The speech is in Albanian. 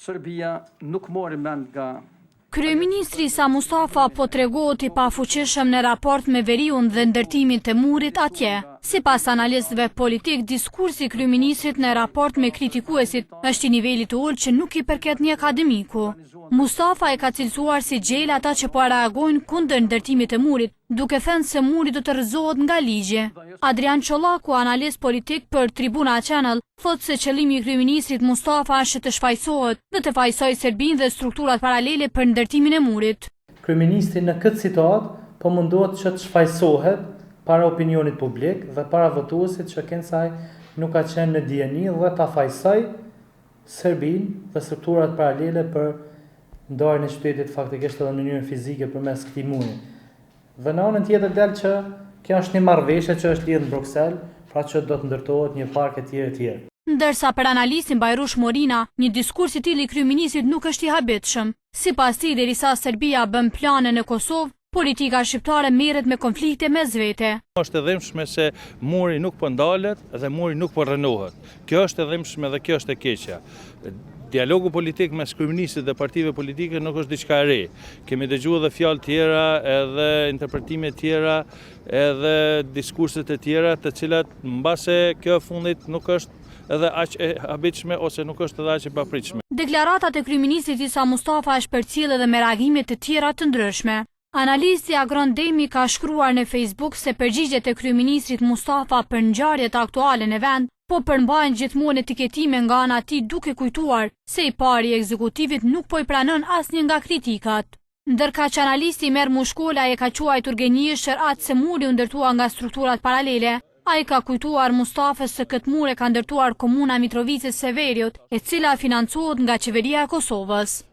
Serbia nuk mori mend nga Kryeministri Isa Mustafa po tregohet I pafuqishëm në raport me veriun dhe ndërtimin të murit atje. Sipas analistëve politik, diskursi I kryeministrit në raport me kritikuesit është I nivelit të ulët që nuk I përket një akademiku. Mustafa e ka cilësuar si gjel ata që po reagojnë kundër ndërtimit të murit, duke thënë se muri do të rrëzohet nga ligji. Adrian Çollaku, analist politik për Tribuna Channel, thotë se qëllimi I kryeministrit Mustafa është të shfaqsohet dhe të fajsojë Serbinë dhe strukturat paralele për ndërtimin e murit. Kryeministri në këtë situatë po mundohet që të shfaqsohet para opinionit publik dhe para votuesit që kësaj nuk ka qenë në dijeni dhe ta fajsoj Serbinë dhe strukturat paralele për ndarjen e qytetit faktikisht edhe në mënyrë fizike përmes këtij muri. Dhe në anën tjetër del që kjo është një marrëveshje që është lidhur në Bruksel, pra që do të ndërtohet një park e tjerë. Ndërsa për analistin Bajrush Morina, një diskurs I tillë I kryeministrit nuk është I habitshëm. Sipas tij, derisa Serbia bën plane në Kosovë, politika shqiptare merret me konflikte mes vete. Është e dhimbshme se muri nuk po ndalet dhe muri nuk po rënohet. Kjo është e dhimbshme dhe kjo është e keqja. Dialogu politik mes kryeministrit dhe partive politike nuk është diçka e re. Kemi dëgjuar edhe fjalë tjera, edhe interpretime tjera, edhe diskurset e tjera, të cilat mbase kjo fundit nuk është edhe aq e habitshme ose nuk është edhe aq e papritshme. Deklaratat e kryeministrit Isa Mustafa është përcjellë edhe me reagime të tjera të ndryshme. Analisti Agron Demi ka shkruar në Facebook se përgjigjet e kryeministrit Mustafa për ngjarjet aktuale në vend po përmbajnë gjithmonë etiketime nga ana e tij duke kujtuar se I pari I ekzekutivit nuk po I pranon asnjë nga kritikat. Ndërkaq analisti Mer Mushkola e ka quajtur gënjeshtër atë se muri u ndërtua nga strukturat paralele. Ai ka kujtuar Mustafës se këtë mur e ka ndërtuar komuna Mitrovice Severiut, e cila financohet nga qeveria e Kosovës.